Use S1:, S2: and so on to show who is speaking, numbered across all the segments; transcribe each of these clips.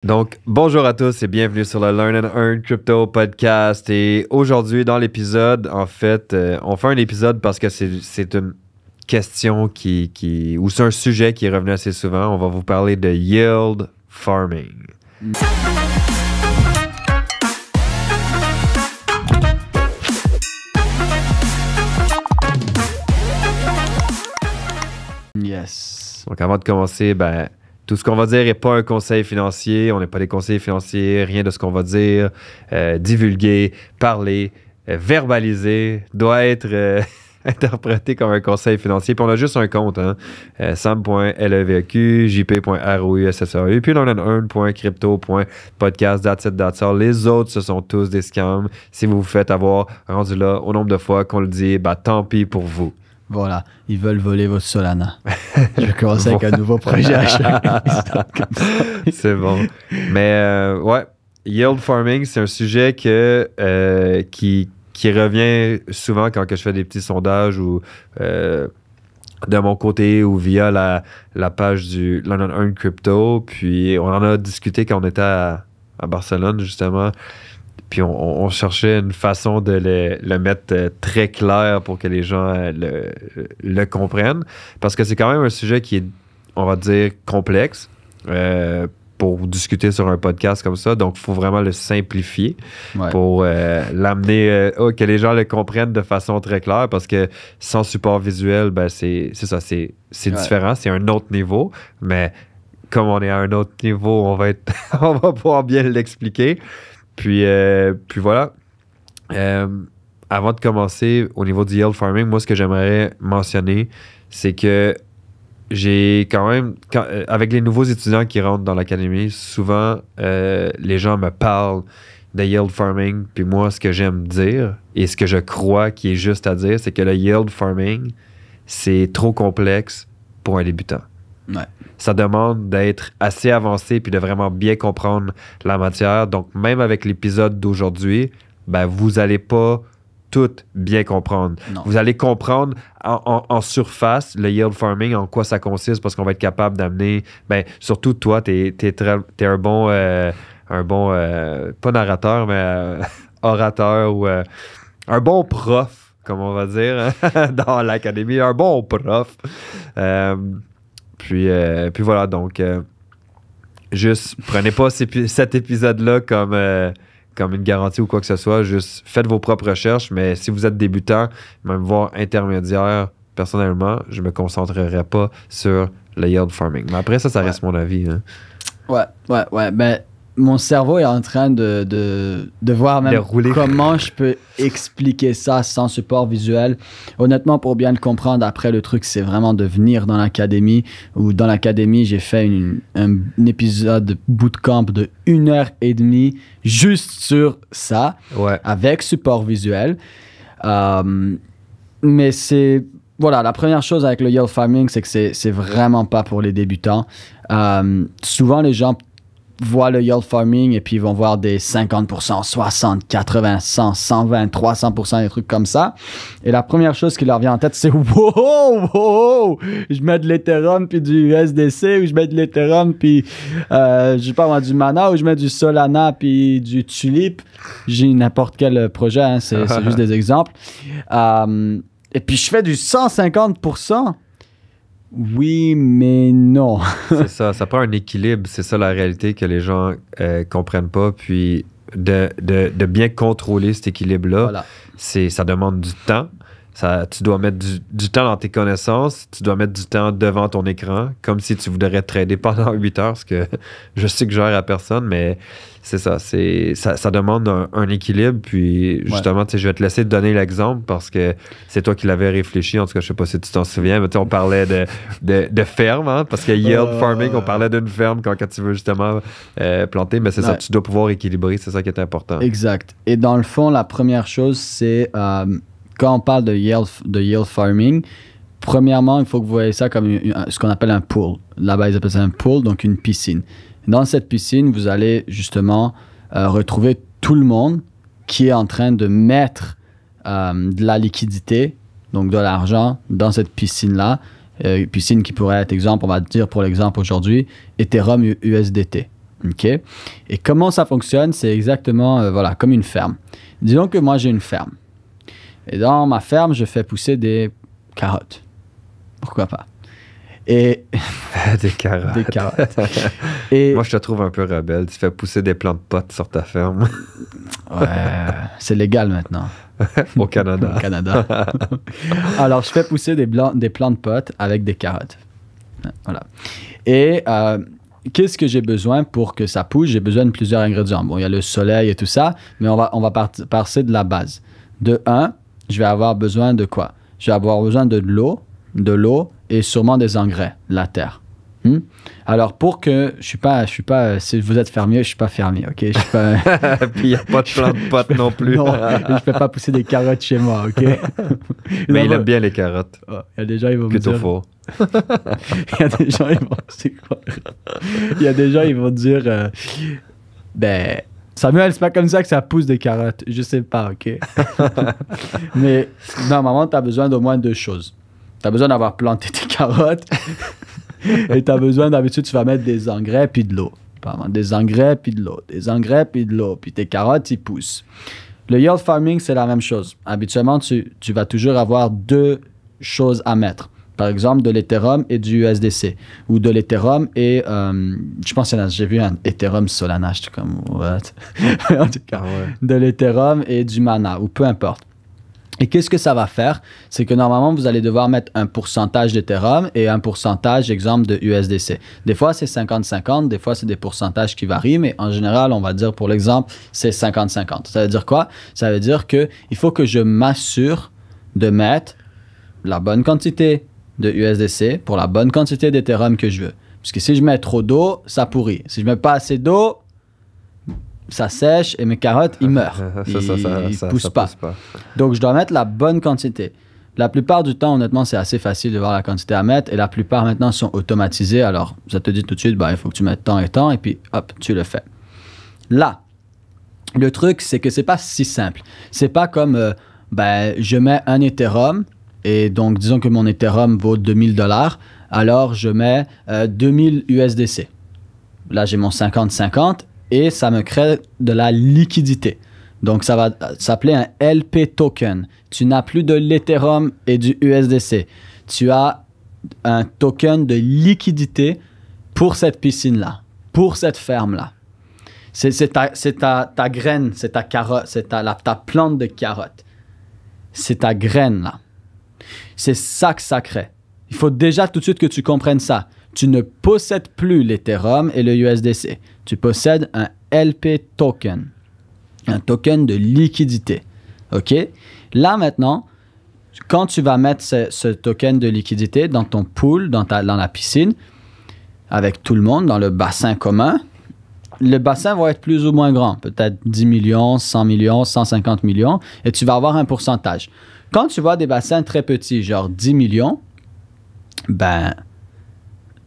S1: Donc, bonjour à tous et bienvenue sur le Learn and Earn Crypto Podcast. Et aujourd'hui, dans l'épisode, en fait, on fait un épisode parce que c'est une question ou c'est un sujet qui est revenu assez souvent. On va vous parler de yield farming.
S2: Yes.
S1: Donc, avant de commencer, tout ce qu'on va dire n'est pas un conseil financier. On n'est pas des conseillers financiers. Rien de ce qu'on va dire, divulguer, parler, verbaliser doit être interprété comme un conseil financier. Puis on a juste un compte, hein? sam.leveq, jp.rousseu, puis learnandearn.crypto.podcast, that's it, that's all. Les autres, ce sont tous des scams. Si vous vous faites avoir rendu là au nombre de fois qu'on le dit, tant pis pour vous.
S2: Voilà, ils veulent voler votre Solana. Je vais commencer avec un nouveau projet à chaque épisode comme ça.
S1: C'est bon. Mais ouais, yield farming, c'est un sujet qui revient souvent quand que je fais des petits sondages ou de mon côté ou via la page du Learn and Earn Crypto. Puis on en a discuté quand on était à Barcelone, justement. Puis on cherchait une façon de le mettre très clair pour que les gens le comprennent. Parce que c'est quand même un sujet qui est, on va dire, complexe pour discuter sur un podcast comme ça. Donc, il faut vraiment le simplifier pour l'amener, que les gens le comprennent de façon très claire. Parce que sans support visuel, c'est ça, c'est différent. C'est un autre niveau. Mais comme on est à un autre niveau, on va pouvoir bien l'expliquer. Puis voilà. Avant de commencer, au niveau du yield farming, moi, ce que j'aimerais mentionner, c'est que j'ai quand même, avec les nouveaux étudiants qui rentrent dans l'académie, souvent, les gens me parlent de yield farming. Puis moi, ce que j'aime dire et ce que je crois qui est juste à dire, c'est que le yield farming, c'est trop complexe pour un débutant.
S2: Ouais.
S1: Ça demande d'être assez avancé puis de vraiment bien comprendre la matière. Donc, même avec l'épisode d'aujourd'hui, vous n'allez pas tout bien comprendre.
S2: Non.
S1: Vous allez comprendre en surface le yield farming, en quoi ça consiste, parce qu'on va être capable d'amener... surtout toi, t'es un bon... pas narrateur, mais orateur ou un bon prof, comme on va dire, dans l'académie. Un bon prof. Puis voilà, donc, juste prenez pas cet épisode-là comme une garantie ou quoi que ce soit. Juste faites vos propres recherches, mais si vous êtes débutant, même voire intermédiaire, personnellement, je me concentrerai pas sur le yield farming. Mais après, ça reste mon avis. Hein.
S2: Ouais. Mon cerveau est en train de voir même comment je peux expliquer ça sans support visuel. Honnêtement, pour bien le comprendre, après, le truc, c'est vraiment de venir dans l'académie. Ou dans l'académie, j'ai fait un épisode de bootcamp de 1h30 juste sur ça, avec support visuel. Mais c'est... Voilà, la première chose avec le yield farming, c'est que c'est vraiment pas pour les débutants. Souvent, les gens voient le yield farming et puis ils vont voir des 50%, 60, 80, 100, 120, 300%, des trucs comme ça. Et la première chose qui leur vient en tête, c'est wow, je mets de l'Ethereum puis du USDC, ou je mets de l'Ethereum puis je sais pas moi, du Mana, ou je mets du Solana puis du Tulip. J'ai n'importe quel projet, hein, c'est juste des exemples. Et puis je fais du 150%. Oui, mais non.
S1: C'est ça, ça prend un équilibre. C'est ça la réalité que les gens comprennent pas. Puis de bien contrôler cet équilibre-là, ça demande du temps. Tu dois mettre du temps dans tes connaissances, tu dois mettre du temps devant ton écran, comme si tu voudrais trader pendant 8 heures, ce que je suggère à personne, mais c'est ça, ça demande un équilibre, puis justement, je vais te laisser te donner l'exemple parce que c'est toi qui l'avais réfléchi, en tout cas, je sais pas si tu t'en souviens, mais on parlait de ferme, hein, parce que yield farming, on parlait d'une ferme quand tu veux justement planter, mais c'est ça, tu dois pouvoir équilibrer, c'est ça qui est important.
S2: Exact. Et dans le fond, la première chose, c'est... quand on parle de yield farming, premièrement, il faut que vous voyez ça comme ce qu'on appelle un pool. Là-bas, ils appellent ça un pool, donc une piscine. Dans cette piscine, vous allez justement retrouver tout le monde qui est en train de mettre de la liquidité, donc de l'argent, dans cette piscine-là. Piscine qui pourrait être, exemple, on va dire pour l'exemple aujourd'hui, Ethereum USDT. OK? Et comment ça fonctionne? C'est exactement voilà, comme une ferme. Disons que moi, j'ai une ferme. Et dans ma ferme, je fais pousser des carottes. Pourquoi pas? Et
S1: Des carottes.
S2: des carottes. Et
S1: Moi, je te trouve un peu rebelle. Tu fais pousser des plants de potes sur ta ferme
S2: ouais, c'est légal maintenant
S1: au Canada.
S2: au Canada. Alors, je fais pousser des plants de potes avec des carottes. Voilà. Et qu'est-ce que j'ai besoin pour que ça pousse? J'ai besoin de plusieurs ingrédients. Bon, il y a le soleil et tout ça, mais on va partir de la base. De un, je vais avoir besoin de quoi? Je vais avoir besoin de l'eau et sûrement des engrais, la terre. Alors, pour que je suis pas, si vous êtes fermier, je suis pas fermier, ok? Je suis pas.
S1: Puis il n'y a pas de plants de potes non plus.
S2: Non, je peux pas pousser des carottes chez moi, ok?
S1: Mais il aime bien les carottes.
S2: Il y a des gens, ils vont me
S1: Plutôt
S2: dire.
S1: faux.
S2: Il y a des gens, ils vont. C'est quoi? Il y a des gens, ils vont dire. Ben. Samuel, c'est pas comme ça que ça pousse des carottes. Je sais pas, ok? Mais normalement, tu as besoin d'au moins deux choses. Tu as besoin d'avoir planté tes carottes. Et tu as besoin, d'habitude, tu vas mettre des engrais puis de l'eau. Des engrais puis de l'eau. Des engrais puis de l'eau. Puis tes carottes, ils poussent. Le yield farming, c'est la même chose. Habituellement, tu vas toujours avoir deux choses à mettre. Par exemple, de l'Ethereum et du USDC. Ou de l'Ethereum et... je pense que j'ai vu un Ethereum Solana. J'étais comme, what? En tout cas, de l'Ethereum et du Mana, ou peu importe. Et qu'est-ce que ça va faire? C'est que normalement, vous allez devoir mettre un pourcentage d'Ethereum et un pourcentage, exemple, de USDC. Des fois, c'est 50-50. Des fois, c'est des pourcentages qui varient. Mais en général, on va dire, pour l'exemple, c'est 50-50. Ça veut dire quoi? Ça veut dire qu'il faut que je m'assure de mettre la bonne quantité de USDC pour la bonne quantité d'Ethereum que je veux. Parce que si je mets trop d'eau, ça pourrit. Si je mets pas assez d'eau, ça sèche et mes carottes, ils meurent. Ils ne poussent pas. Donc, je dois mettre la bonne quantité. La plupart du temps, honnêtement, c'est assez facile de voir la quantité à mettre et la plupart maintenant sont automatisés. Alors, ça te dit tout de suite, il faut que tu mettes tant et tant et puis hop, tu le fais. Là, le truc, c'est que c'est pas si simple. C'est pas comme, je mets un Ethereum et donc, disons que mon Ethereum vaut $2000, alors je mets 2000 USDC. Là, j'ai mon 50-50 et ça me crée de la liquidité. Donc, ça va s'appeler un LP token. Tu n'as plus de l'Ethereum et du USDC. Tu as un token de liquidité pour cette piscine-là, pour cette ferme-là. C'est ta graine, c'est ta carotte, c'est ta plante de carotte. C'est ta graine, là. C'est ça que ça crée. Il faut déjà tout de suite que tu comprennes ça. Tu ne possèdes plus l'Ethereum et le USDC. Tu possèdes un LP token, un token de liquidité. OK? Là, maintenant, quand tu vas mettre ce token de liquidité dans ton pool, dans la piscine, avec tout le monde, dans le bassin commun, le bassin va être plus ou moins grand, peut-être 10 millions, 100 millions, 150 millions, et tu vas avoir un pourcentage. Quand tu vois des bassins très petits, genre 10 millions,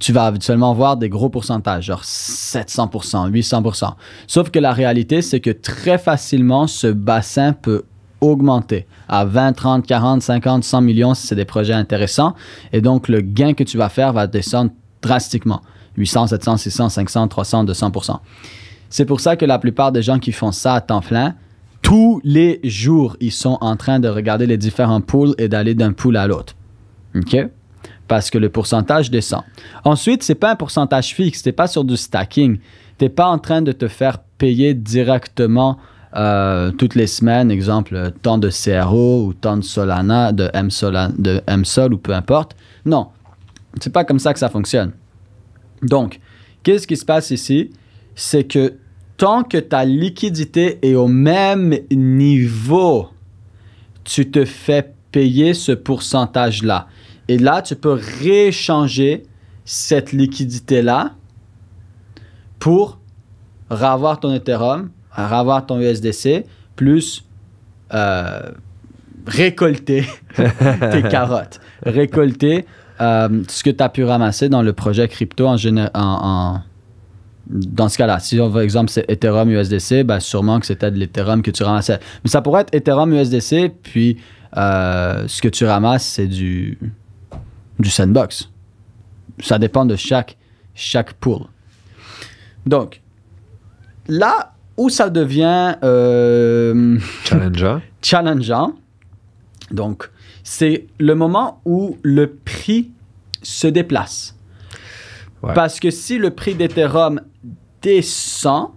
S2: tu vas habituellement voir des gros pourcentages, genre 700%, 800%. Sauf que la réalité, c'est que très facilement, ce bassin peut augmenter à 20, 30, 40, 50, 100 millions si c'est des projets intéressants. Et donc, le gain que tu vas faire va descendre drastiquement. 800, 700, 600, 500, 300, 200%. C'est pour ça que la plupart des gens qui font ça à temps plein, tous les jours, ils sont en train de regarder les différents pools et d'aller d'un pool à l'autre. OK? Parce que le pourcentage descend. Ensuite, ce n'est pas un pourcentage fixe. Tu n'es pas sur du stacking. Tu n'es pas en train de te faire payer directement toutes les semaines, exemple, tant de CRO ou tant de Solana, de MSOL ou peu importe. Non, ce n'est pas comme ça que ça fonctionne. Donc, qu'est-ce qui se passe ici? C'est que tant que ta liquidité est au même niveau, tu te fais payer ce pourcentage-là. Et là, tu peux rééchanger cette liquidité-là pour ravoir ton Ethereum, ravoir ton USDC, plus récolter tes carottes. Récolter ce que tu as pu ramasser dans le projet crypto en dans ce cas-là. Si, par exemple, c'est Ethereum USDC, sûrement que c'était de l'Ethereum que tu ramassais. Mais ça pourrait être Ethereum USDC, puis ce que tu ramasses, c'est du Sandbox. Ça dépend de chaque pool. Donc, là où ça devient challengeant, donc c'est le moment où le prix se déplace. Ouais. Parce que si le prix d'Ethereum descend,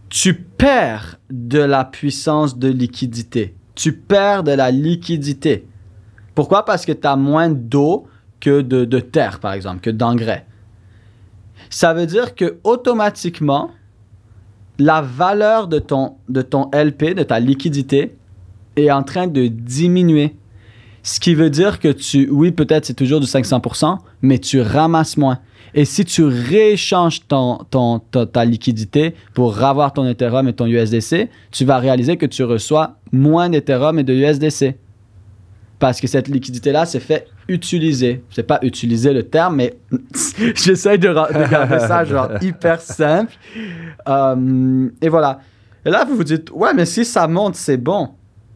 S2: tu perds de la puissance de liquidité. Tu perds de la liquidité. Pourquoi? Parce que tu as moins d'eau que de terre, par exemple, que d'engrais. Ça veut dire que automatiquement, la valeur de ton LP, de ta liquidité, est en train de diminuer. Ce qui veut dire que oui, peut-être c'est toujours du 500%, mais tu ramasses moins. Et si tu rééchanges ta liquidité pour avoir ton Ethereum et ton USDC, tu vas réaliser que tu reçois moins d'Ethereum et de USDC. Parce que cette liquidité-là s'est fait utiliser. Je ne sais pas utiliser le terme, mais j'essaie de garder ça genre hyper simple. Et voilà. Et là, vous vous dites, ouais, mais si ça monte, c'est bon.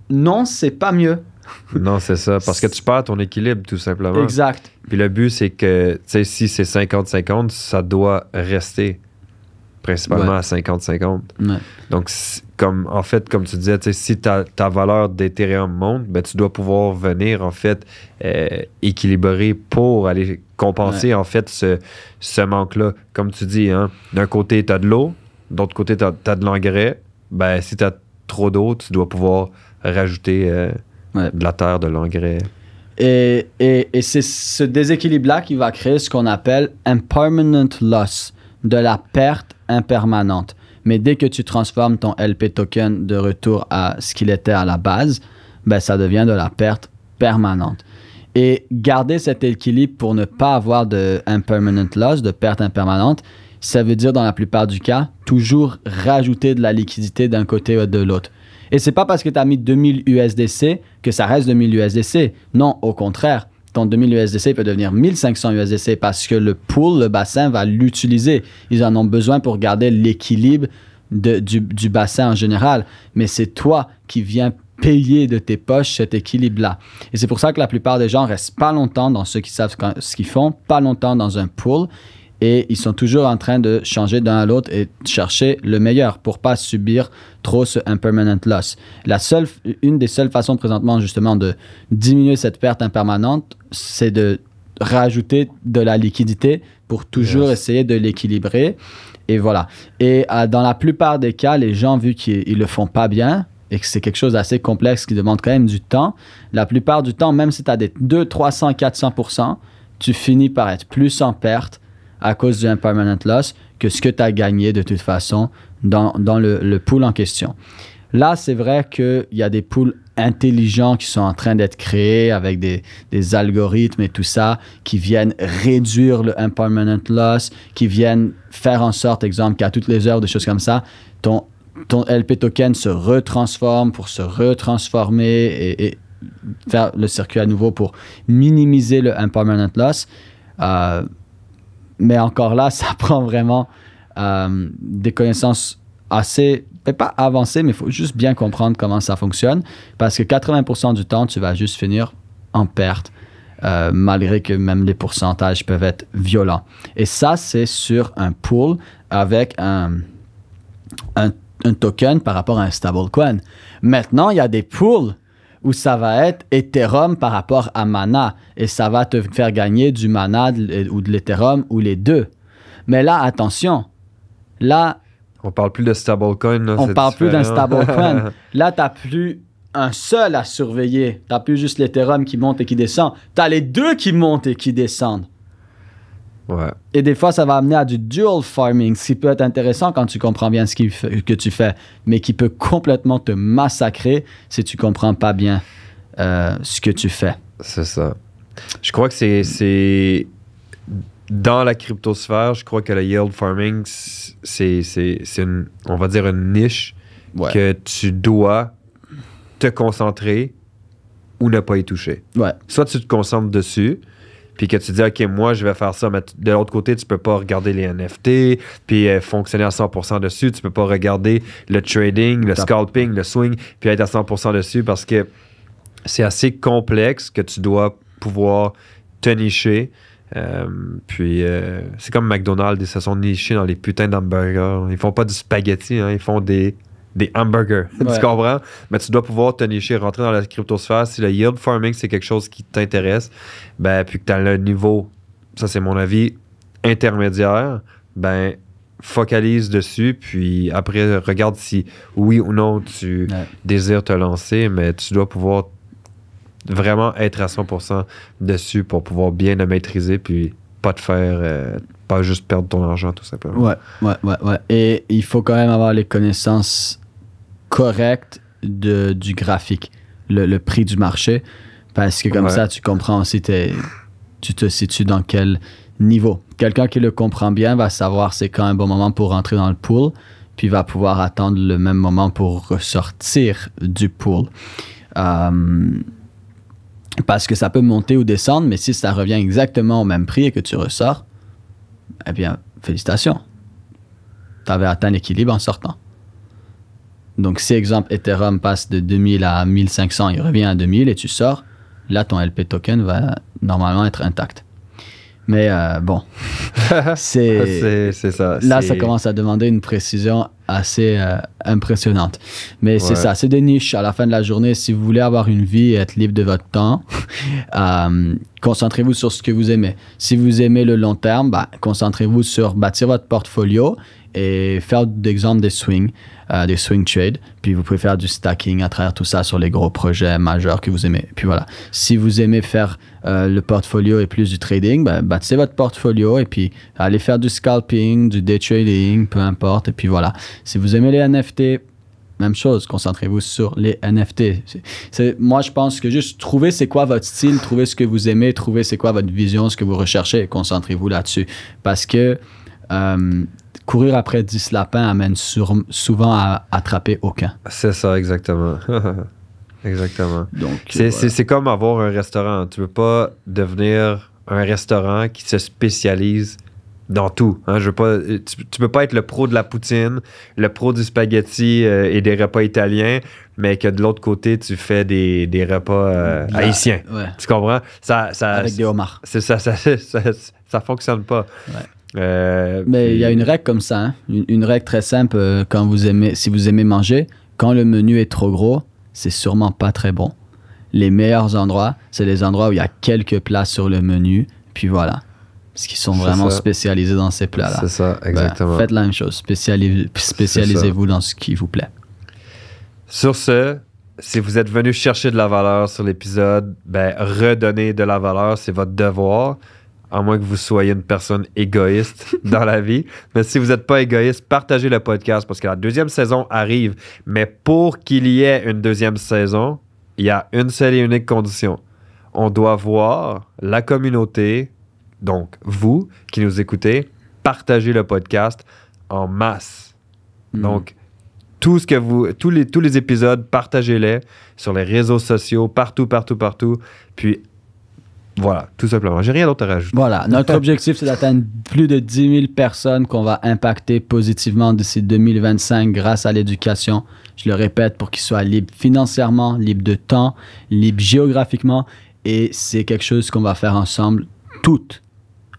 S2: Non, c'est pas mieux.
S1: Non, c'est ça. Parce que tu perds ton équilibre, tout simplement.
S2: Exact.
S1: Puis le but, c'est que, tu sais, si c'est 50-50, ça doit rester principalement à 50-50. Ouais. Donc, comme tu disais, si ta valeur d'Ethereum monte, ben, tu dois pouvoir venir, en fait, équilibrer pour aller compenser, en fait, ce manque-là. Comme tu dis, hein, d'un côté, tu as de l'eau, d'autre côté, tu as de l'engrais. Ben, si tu as trop d'eau, tu dois pouvoir rajouter de la terre, de l'engrais.
S2: Et c'est ce déséquilibre-là qui va créer ce qu'on appelle impermanent loss, de la perte impermanente. Mais dès que tu transformes ton LP token de retour à ce qu'il était à la base, ben ça devient de la perte permanente. Et garder cet équilibre pour ne pas avoir de impermanent loss, de perte impermanente, ça veut dire dans la plupart du cas, toujours rajouter de la liquidité d'un côté ou de l'autre. Et c'est pas parce que tu as mis 2000 USDC que ça reste 2000 USDC. Non, au contraire. Ton 2000 USDC peut devenir 1500 USDC parce que le pool, le bassin, va l'utiliser. Ils en ont besoin pour garder l'équilibre du bassin en général. Mais c'est toi qui viens payer de tes poches cet équilibre-là. Et c'est pour ça que la plupart des gens restent pas longtemps dans ceux qui savent ce qu'ils font, pas longtemps dans un pool. Et ils sont toujours en train de changer d'un à l'autre et chercher le meilleur pour pas subir trop ce impermanent loss. Une des seules façons présentement justement de diminuer cette perte impermanente, c'est de rajouter de la liquidité pour toujours essayer de l'équilibrer. Et voilà. Et dans la plupart des cas, les gens, vu qu'ils le font pas bien et que c'est quelque chose d'assez complexe qui demande quand même du temps, la plupart du temps, même si tu as des 200, 300, 400%, tu finis par être plus en perte à cause du impermanent loss que ce que tu as gagné de toute façon dans le pool en question. Là, c'est vrai qu'il y a des pools intelligents qui sont en train d'être créés avec des algorithmes et tout ça qui viennent réduire le impermanent loss, qui viennent faire en sorte, exemple, qu'à toutes les heures, des choses comme ça, ton LP token se retransforme pour se retransformer et faire le circuit à nouveau pour minimiser le impermanent loss. Mais encore là, ça prend vraiment des connaissances assez, pas avancées, mais il faut juste bien comprendre comment ça fonctionne. Parce que 80% du temps, tu vas juste finir en perte, malgré que même les pourcentages peuvent être violents. Et ça, c'est sur un pool avec un token par rapport à un stablecoin. Maintenant, il y a des pools où ça va être Ethereum par rapport à Mana. Et ça va te faire gagner du Mana ou de l'Ethereum ou les deux. Mais là, attention. Là...
S1: On parle plus de stablecoin. Là,
S2: on parle plus d'un stablecoin. Là, tu n'as plus un seul à surveiller. Tu n'as plus juste l'Ethereum qui monte et qui descend. Tu as les deux qui montent et qui descendent.
S1: Ouais.
S2: Et des fois, ça va amener à du dual farming, ce qui peut être intéressant quand tu comprends bien ce que tu fais, mais qui peut complètement te massacrer si tu comprends pas bien ce que tu fais.
S1: C'est ça. Je crois que c'est dans la cryptosphère, je crois que le yield farming, c'est on va dire une niche que tu dois te concentrer ou ne pas y toucher.
S2: Ouais.
S1: Soit tu te concentres dessus, puis que tu dis, OK, moi, je vais faire ça, mais de l'autre côté, tu peux pas regarder les NFT, puis fonctionner à 100% dessus. Tu peux pas regarder le trading, le scalping, le swing, puis être à 100% dessus parce que c'est assez complexe que tu dois pouvoir te nicher Puis c'est comme McDonald's, ils se sont nichés dans les putains d'hamburgers. Ils font pas du spaghetti, hein, ils font des hamburgers.
S2: Ouais.
S1: Tu comprends? Mais tu dois pouvoir te nicher, rentrer dans la cryptosphère. Si le yield farming, c'est quelque chose qui t'intéresse, ben, puis que tu as le niveau, ça c'est mon avis, intermédiaire, ben, focalise dessus, puis après, regarde si oui ou non tu désires te lancer, mais tu dois pouvoir vraiment être à 100% dessus pour pouvoir bien le maîtriser, puis pas te faire, pas juste perdre ton argent, tout simplement.
S2: Ouais. Et il faut quand même avoir les connaissances correctes du graphique, le prix du marché, parce que comme ça, tu comprends aussi, tu te situes dans quel niveau. Quelqu'un qui le comprend bien va savoir c'est quand un bon moment pour rentrer dans le pool, puis va pouvoir attendre le même moment pour ressortir du pool. Parce que ça peut monter ou descendre, mais si ça revient exactement au même prix et que tu ressors, eh bien, félicitations. Tu avais atteint l'équilibre en sortant. Donc, si, exemple, Ethereum passe de 2000 à 1500, il revient à 2000 et tu sors, là, ton LP token va normalement être intact. Mais bon, c'est ça. Là, ça commence à demander une précision assez impressionnante. Mais c'est ça, c'est des niches. À la fin de la journée, si vous voulez avoir une vie et être libre de votre temps, concentrez-vous sur ce que vous aimez. Si vous aimez le long terme, concentrez-vous sur bâtir votre portfolio et faire d'exemple des swing trades. Puis vous pouvez faire du stacking à travers tout ça sur les gros projets majeurs que vous aimez. Puis voilà, si vous aimez faire le portfolio et plus du trading, bâtissez votre portfolio et puis allez faire du scalping, du day trading, peu importe. Et puis voilà, si vous aimez les NFT, même chose, concentrez-vous sur les NFT. Moi, je pense que juste trouver c'est quoi votre style, trouver ce que vous aimez, trouver c'est quoi votre vision, ce que vous recherchez et concentrez-vous là-dessus. Parce que courir après 10 lapins amène souvent à attraper aucun.
S1: C'est ça, exactement. Exactement.
S2: Donc,
S1: c'est comme avoir un restaurant. Tu ne veux pas devenir un restaurant qui se spécialise dans tout. Hein? Tu peux pas être le pro de la poutine, le pro du spaghetti et des repas italiens, mais que de l'autre côté, tu fais des repas haïtiens.
S2: Ouais.
S1: Tu comprends?
S2: Avec des homards.
S1: C'est ça fonctionne pas.
S2: Ouais. Mais il y a une règle comme ça, hein? Une règle très simple si vous aimez manger, quand le menu est trop gros, c'est sûrement pas très bon. Les meilleurs endroits, c'est les endroits où il y a quelques plats sur le menu, puis voilà. Parce qu'ils sont vraiment spécialisés dans ces plats-là.
S1: C'est ça, exactement.
S2: Faites la même chose, spécialisez-vous dans ce qui vous plaît.
S1: Sur ce, si vous êtes venu chercher de la valeur sur l'épisode, redonnez de la valeur, c'est votre devoir. À moins que vous soyez une personne égoïste dans la vie. Mais si vous n'êtes pas égoïste, partagez le podcast parce que la deuxième saison arrive. Mais pour qu'il y ait une deuxième saison, il y a une seule et unique condition. On doit voir la communauté, donc vous qui nous écoutez, partager le podcast en masse. Donc, tous les épisodes, partagez-les sur les réseaux sociaux, partout. Puis, voilà, tout simplement. J'ai rien d'autre à rajouter.
S2: Voilà, notre objectif, c'est d'atteindre plus de 10 000 personnes qu'on va impacter positivement d'ici 2025 grâce à l'éducation. Je le répète, pour qu'ils soient libres financièrement, libres de temps, libres géographiquement. Et c'est quelque chose qu'on va faire ensemble, toute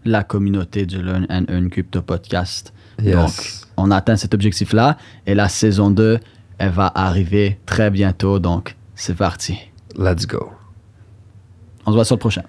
S2: la communauté du Learn and Earn Crypto Podcast.
S1: Yes.
S2: Donc, on atteint cet objectif-là. Et la saison 2, elle va arriver très bientôt. Donc, c'est parti.
S1: Let's go.
S2: On se voit sur le prochain.